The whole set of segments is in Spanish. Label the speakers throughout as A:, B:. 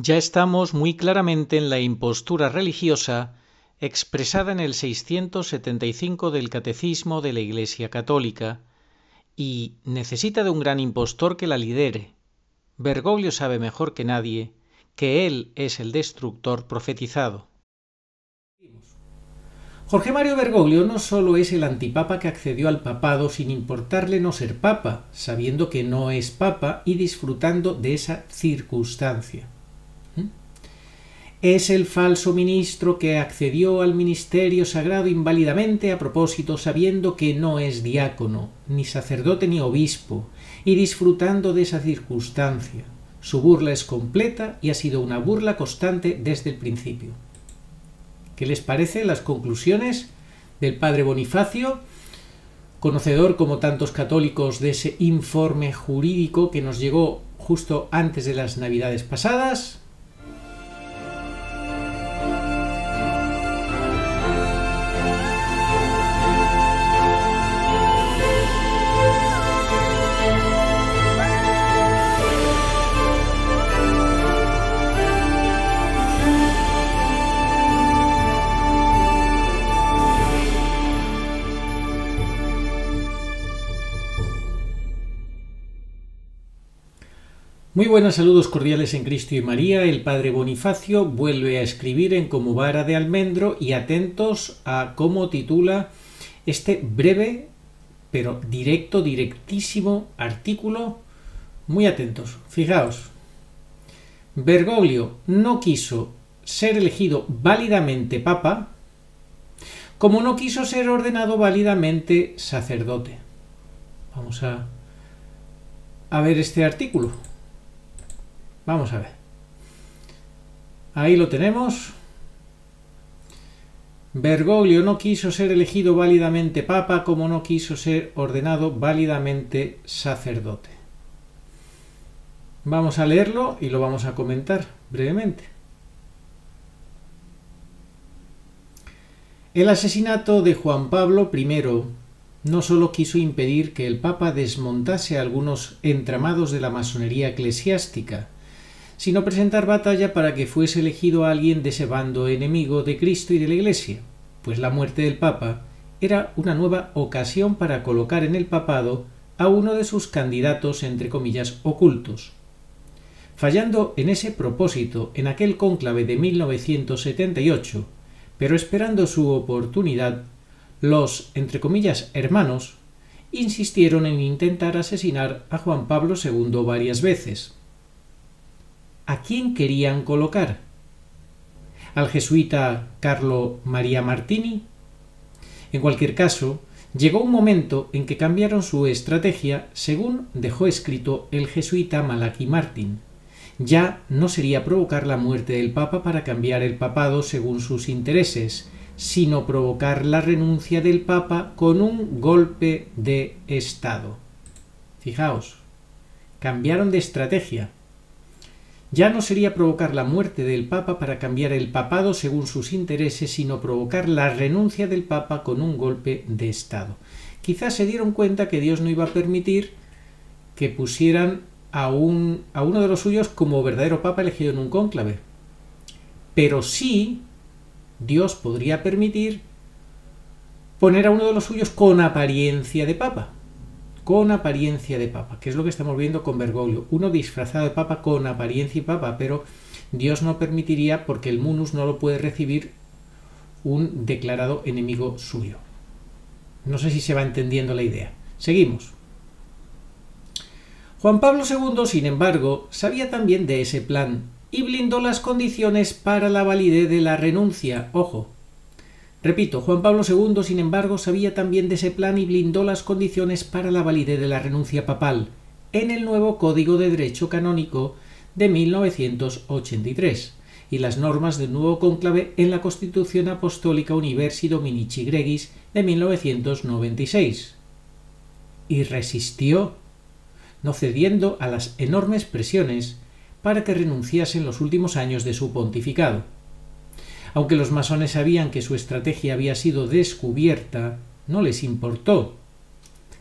A: Ya estamos muy claramente en la impostura religiosa expresada en el 675 del Catecismo de la Iglesia Católica y necesita de un gran impostor que la lidere. Bergoglio sabe mejor que nadie que él es el destructor profetizado.
B: Jorge Mario Bergoglio no solo es el antipapa que accedió al papado sin importarle no ser papa, sabiendo que no es papa y disfrutando de esa circunstancia. Es el falso ministro que accedió al ministerio sagrado inválidamente a propósito, sabiendo que no es diácono, ni sacerdote ni obispo, y disfrutando de esa circunstancia. Su burla es completa y ha sido una burla constante desde el principio. ¿Qué les parecen las conclusiones del padre Bonifacio, conocedor como tantos católicos de ese informe jurídico que nos llegó justo antes de las Navidades pasadas? Muy buenos saludos cordiales en Cristo y María. El padre Bonifacio vuelve a escribir en Como vara de almendro y atentos a cómo titula este breve pero directísimo artículo. Muy atentos, fijaos. Bergoglio no quiso ser elegido válidamente papa, como no quiso ser ordenado válidamente sacerdote. Vamos a ver este artículo. Vamos a ver. Ahí lo tenemos. Bergoglio no quiso ser elegido válidamente papa, como no quiso ser ordenado válidamente sacerdote. Vamos a leerlo y lo vamos a comentar brevemente. El asesinato de Juan Pablo I no solo quiso impedir que el papa desmontase algunos entramados de la masonería eclesiástica, sino presentar batalla para que fuese elegido alguien de ese bando enemigo de Cristo y de la Iglesia, pues la muerte del Papa era una nueva ocasión para colocar en el papado a uno de sus candidatos, entre comillas, ocultos. Fallando en ese propósito en aquel cónclave de 1978, pero esperando su oportunidad, los, entre comillas, hermanos, insistieron en intentar asesinar a Juan Pablo II varias veces. ¿A quién querían colocar? ¿Al jesuita Carlo Maria Martini? En cualquier caso, llegó un momento en que cambiaron su estrategia según dejó escrito el jesuita Malachi Martin. Ya no sería provocar la muerte del Papa para cambiar el papado según sus intereses, sino provocar la renuncia del Papa con un golpe de Estado. Fijaos, cambiaron de estrategia. Ya no sería provocar la muerte del Papa para cambiar el papado según sus intereses, sino provocar la renuncia del Papa con un golpe de Estado. Quizás se dieron cuenta que Dios no iba a permitir que pusieran a uno de los suyos como verdadero Papa elegido en un cónclave. Pero sí, Dios podría permitir poner a uno de los suyos con apariencia de Papa. Con apariencia de papa, que es lo que estamos viendo con Bergoglio, uno disfrazado de papa con apariencia de papa, pero Dios no permitiría porque el munus no lo puede recibir un declarado enemigo suyo. No sé si se va entendiendo la idea. Seguimos. Juan Pablo II, sin embargo, sabía también de ese plan y blindó las condiciones para la validez de la renuncia. Ojo. Repito, Juan Pablo II, sin embargo, sabía también de ese plan y blindó las condiciones para la validez de la renuncia papal en el nuevo Código de Derecho Canónico de 1983 y las normas del nuevo cónclave en la Constitución Apostólica Universi Dominici Gregis de 1996. Y resistió, no cediendo a las enormes presiones para que renunciase en los últimos años de su pontificado. Aunque los masones sabían que su estrategia había sido descubierta, no les importó.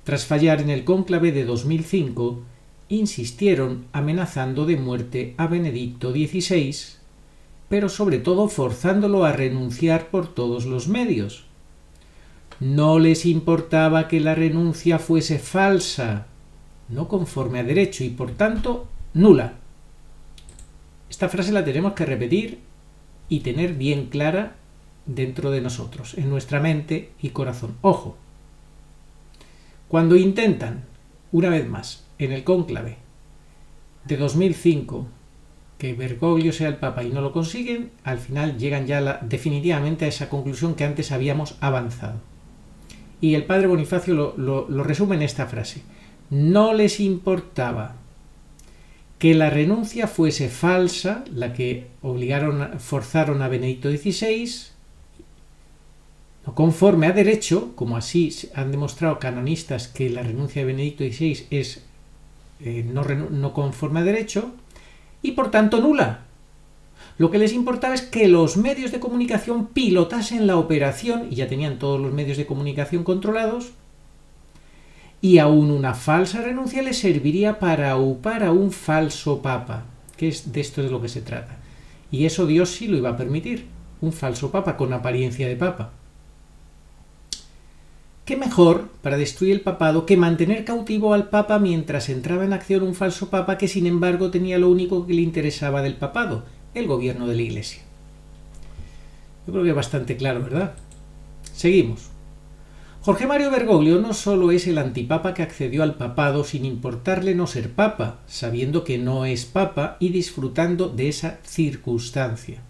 B: Tras fallar en el cónclave de 2005, insistieron amenazando de muerte a Benedicto XVI, pero sobre todo forzándolo a renunciar por todos los medios. No les importaba que la renuncia fuese falsa, no conforme a derecho y por tanto nula. Esta frase la tenemos que repetir y tener bien clara dentro de nosotros, en nuestra mente y corazón. Ojo, cuando intentan, una vez más, en el cónclave de 2005, que Bergoglio sea el Papa y no lo consiguen, al final llegan ya definitivamente a esa conclusión que antes habíamos avanzado. Y el padre Bonifacio lo resume en esta frase: no les importaba que la renuncia fuese falsa, la que forzaron a Benedicto XVI, no conforme a derecho, como así han demostrado canonistas que la renuncia de Benedicto XVI es no conforme a derecho, y por tanto nula. Lo que les importaba es que los medios de comunicación pilotasen la operación, y ya tenían todos los medios de comunicación controlados, y aún una falsa renuncia les serviría para aupar a un falso papa, que es de esto de lo que se trata. Y eso Dios sí lo iba a permitir, un falso papa con apariencia de papa. ¿Qué mejor para destruir el papado que mantener cautivo al papa mientras entraba en acción un falso papa que sin embargo tenía lo único que le interesaba del papado: el gobierno de la Iglesia? Yo creo que es bastante claro, ¿verdad? Seguimos. Jorge Mario Bergoglio no solo es el antipapa que accedió al papado sin importarle no ser papa, sabiendo que no es papa y disfrutando de esa circunstancia.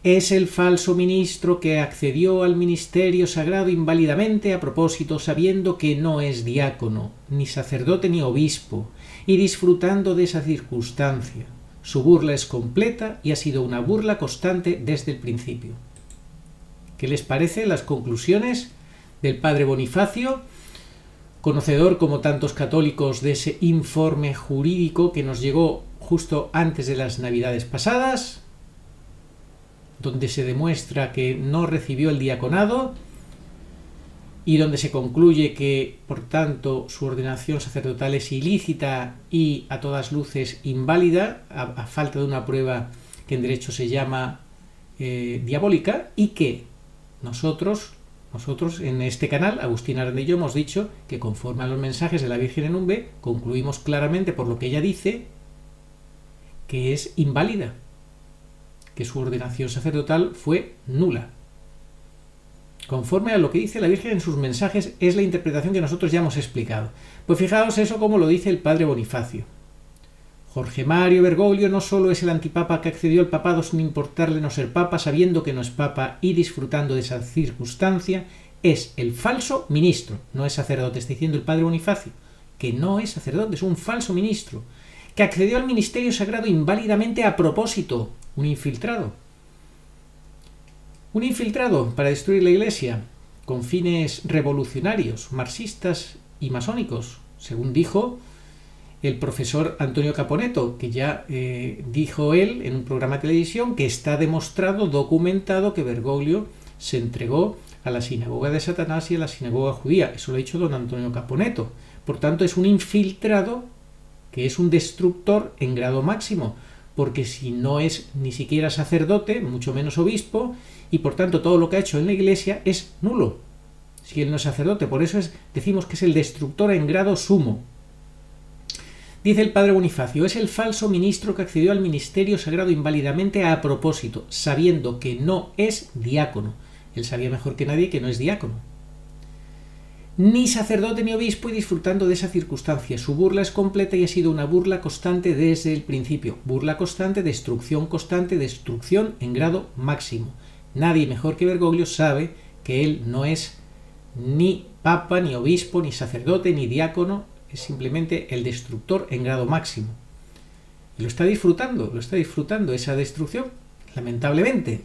B: Es el falso ministro que accedió al ministerio sagrado inválidamente a propósito, sabiendo que no es diácono, ni sacerdote ni obispo, y disfrutando de esa circunstancia. Su burla es completa y ha sido una burla constante desde el principio. ¿Qué les parece las conclusiones del padre Bonifacio, conocedor como tantos católicos de ese informe jurídico que nos llegó justo antes de las Navidades pasadas, donde se demuestra que no recibió el diaconado y donde se concluye que, por tanto, su ordenación sacerdotal es ilícita y a todas luces inválida, a falta de una prueba que en derecho se llama diabólica, y que nosotros en este canal, Agustín Arandillo, hemos dicho que conforme a los mensajes de la Virgen en Umbe, concluimos claramente por lo que ella dice que es inválida, que su ordenación sacerdotal fue nula. Conforme a lo que dice la Virgen en sus mensajes, es la interpretación que nosotros ya hemos explicado. Pues fijaos eso como lo dice el padre Bonifacio. Jorge Mario Bergoglio no solo es el antipapa que accedió al papado sin importarle no ser papa, sabiendo que no es papa y disfrutando de esa circunstancia, es el falso ministro, no es sacerdote, está diciendo el padre Bonifacio, que no es sacerdote, es un falso ministro, que accedió al ministerio sagrado inválidamente a propósito, un infiltrado. Un infiltrado para destruir la Iglesia, con fines revolucionarios, marxistas y masónicos, según dijo el profesor Antonio Caponeto, que ya dijo él en un programa de televisión que está demostrado, documentado, que Bergoglio se entregó a la sinagoga de Satanás y a la sinagoga judía. Eso lo ha dicho don Antonio Caponeto. Por tanto, es un infiltrado que es un destructor en grado máximo, porque si no es ni siquiera sacerdote, mucho menos obispo, y por tanto todo lo que ha hecho en la Iglesia es nulo, si él no es sacerdote. Por eso decimos que es el destructor en grado sumo. Dice el padre Bonifacio, es el falso ministro que accedió al ministerio sagrado inválidamente a propósito, sabiendo que no es diácono. Él sabía mejor que nadie que no es diácono. Ni sacerdote ni obispo, y disfrutando de esa circunstancia. Su burla es completa y ha sido una burla constante desde el principio. Burla constante, destrucción en grado máximo. Nadie mejor que Bergoglio sabe que él no es ni papa, ni obispo, ni sacerdote, ni diácono, es simplemente el destructor en grado máximo. Y lo está disfrutando esa destrucción, lamentablemente,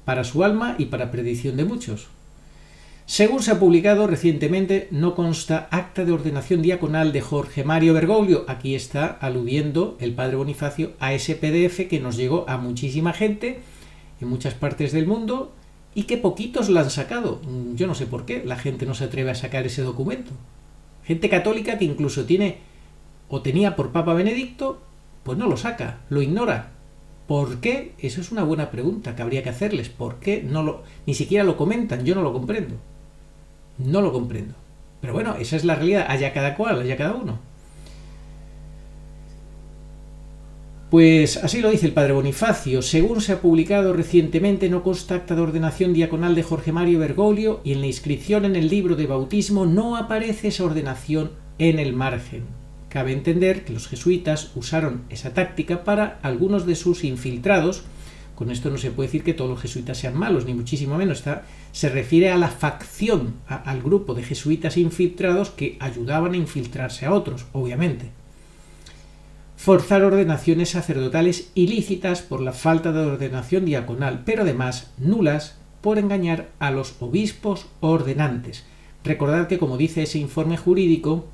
B: para su alma y para perdición de muchos. Según se ha publicado recientemente, no consta acta de ordenación diaconal de Jorge Mario Bergoglio. Aquí está aludiendo el padre Bonifacio a ese PDF que nos llegó a muchísima gente en muchas partes del mundo y que poquitos la han sacado. Yo no sé por qué la gente no se atreve a sacar ese documento. Gente católica que incluso tiene o tenía por Papa Benedicto, pues no lo saca, lo ignora. ¿Por qué? Eso es una buena pregunta que habría que hacerles. ¿Por qué ni siquiera lo comentan? Yo no lo comprendo. No lo comprendo. Pero bueno, esa es la realidad. Haya cada cual, haya cada uno. Pues así lo dice el padre Bonifacio. Según se ha publicado recientemente, no consta acta de ordenación diaconal de Jorge Mario Bergoglio y en la inscripción en el libro de bautismo no aparece esa ordenación en el margen. Cabe entender que los jesuitas usaron esa táctica para algunos de sus infiltrados. Con esto no se puede decir que todos los jesuitas sean malos, ni muchísimo menos. Se refiere a la facción, al grupo de jesuitas infiltrados que ayudaban a infiltrarse a otros, obviamente. Forzar ordenaciones sacerdotales ilícitas por la falta de ordenación diaconal, pero además nulas por engañar a los obispos ordenantes. Recordad que, como dice ese informe jurídico,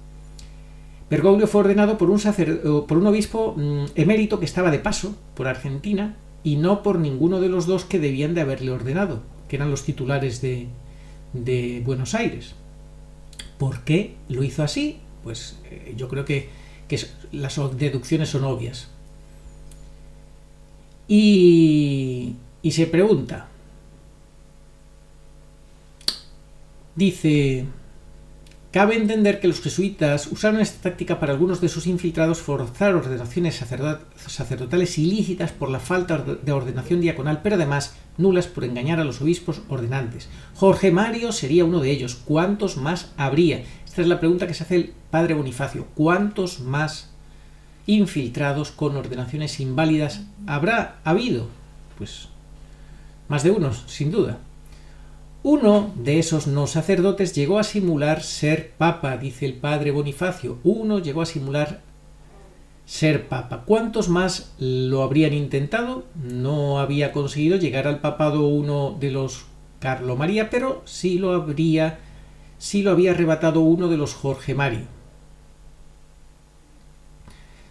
B: Bergoglio fue ordenado por un obispo emérito que estaba de paso por Argentina y no por ninguno de los dos que debían de haberle ordenado, que eran los titulares de Buenos Aires. ¿Por qué lo hizo así? Pues yo creo que las deducciones son obvias. Y se pregunta, dice: cabe entender que los jesuitas usaron esta táctica para algunos de sus infiltrados forzar ordenaciones sacerdotales ilícitas por la falta de ordenación diaconal, pero además nulas por engañar a los obispos ordenantes. Jorge Mario sería uno de ellos. ¿Cuántos más habría? Esta es la pregunta que se hace el padre Bonifacio. ¿Cuántos más infiltrados con ordenaciones inválidas habrá habido? Pues más de unos, sin duda. Uno de esos no sacerdotes llegó a simular ser papa, dice el padre Bonifacio. Uno llegó a simular ser papa. ¿Cuántos más lo habrían intentado? No había conseguido llegar al papado uno de los Carlomaría, pero sí lo había arrebatado uno de los Jorge Mario.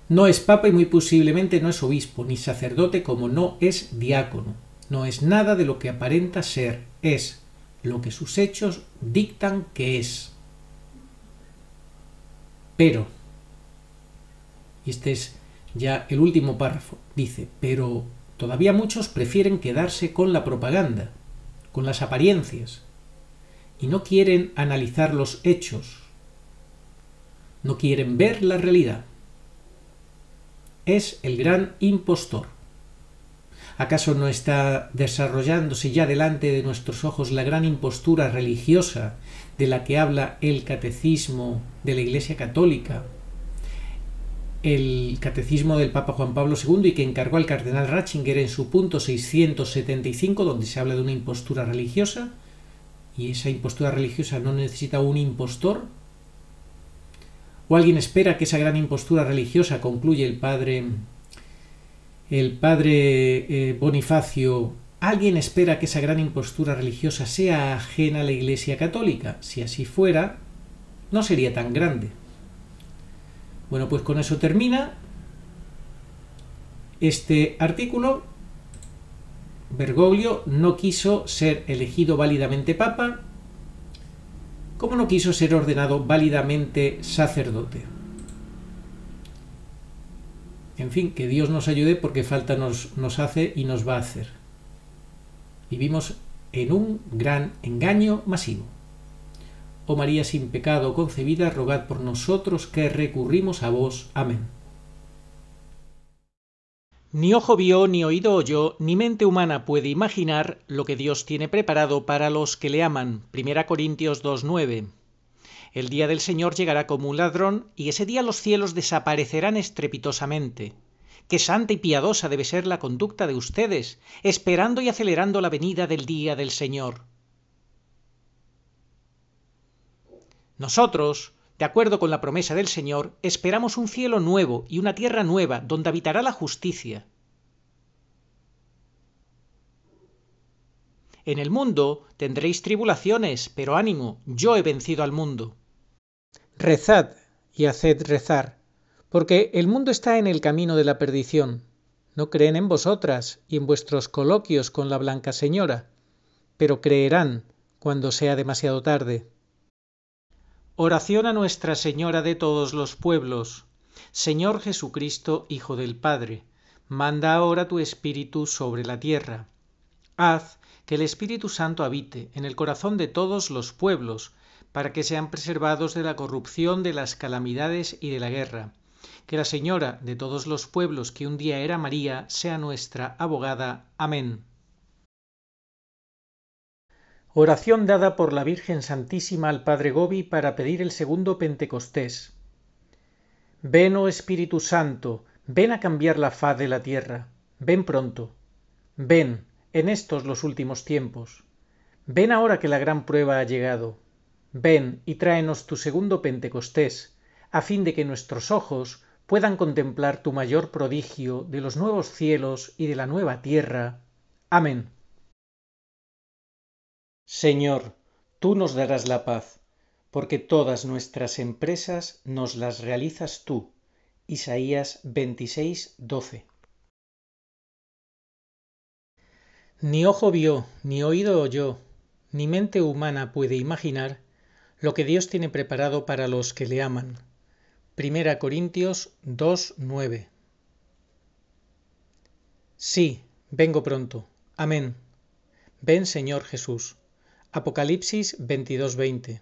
B: No es papa y muy posiblemente no es obispo, ni sacerdote, como no es diácono. No es nada de lo que aparenta ser, es lo que sus hechos dictan que es. Pero, y este es ya el último párrafo, dice: pero todavía muchos prefieren quedarse con la propaganda, con las apariencias, y no quieren analizar los hechos, no quieren ver la realidad. Es el gran impostor. ¿Acaso no está desarrollándose ya delante de nuestros ojos la gran impostura religiosa de la que habla el Catecismo de la Iglesia Católica, el Catecismo del Papa Juan Pablo II, y que encargó al cardenal Ratzinger en su punto 675, donde se habla de una impostura religiosa? ¿Y esa impostura religiosa no necesita un impostor? ¿O alguien espera que esa gran impostura religiosa, concluye el padre Bonifacio, alguien espera que esa gran impostura religiosa sea ajena a la Iglesia Católica? Si así fuera, no sería tan grande. Bueno, pues con eso termina este artículo. Bergoglio no quiso ser elegido válidamente papa, como no quiso ser ordenado válidamente sacerdote. En fin, que Dios nos ayude, porque falta nos hace y nos va a hacer. Vivimos en un gran engaño masivo. Oh María sin pecado concebida, rogad por nosotros que recurrimos a vos. Amén.
A: Ni ojo vio, ni oído oyó, ni mente humana puede imaginar lo que Dios tiene preparado para los que le aman. 1 Corintios 2:9. El día del Señor llegará como un ladrón, y ese día los cielos desaparecerán estrepitosamente. Qué santa y piadosa debe ser la conducta de ustedes, esperando y acelerando la venida del día del Señor. Nosotros, de acuerdo con la promesa del Señor, esperamos un cielo nuevo y una tierra nueva, donde habitará la justicia. En el mundo tendréis tribulaciones, pero ánimo, yo he vencido al mundo. Rezad y haced rezar, porque el mundo está en el camino de la perdición. No creen en vosotras y en vuestros coloquios con la Blanca Señora, pero creerán cuando sea demasiado tarde. Oración a Nuestra Señora de todos los pueblos. Señor Jesucristo, Hijo del Padre, manda ahora tu Espíritu sobre la tierra. Haz que el Espíritu Santo habite en el corazón de todos los pueblos, para que sean preservados de la corrupción, de las calamidades y de la guerra. Que la Señora de todos los pueblos, que un día era María, sea nuestra abogada. Amén. Oración dada por la Virgen Santísima al Padre Gobi para pedir el segundo Pentecostés. Ven, oh Espíritu Santo, ven a cambiar la faz de la tierra. Ven pronto. Ven, en estos los últimos tiempos. Ven ahora que la gran prueba ha llegado. Ven y tráenos tu segundo Pentecostés, a fin de que nuestros ojos puedan contemplar tu mayor prodigio de los nuevos cielos y de la nueva tierra. Amén. Señor, tú nos darás la paz, porque todas nuestras empresas nos las realizas tú. Isaías 26:12. Ni ojo vio, ni oído oyó, ni mente humana puede imaginar lo que Dios tiene preparado para los que le aman. 1 Corintios 2:9. Sí, vengo pronto. Amén. Ven, Señor Jesús. Apocalipsis 22:20.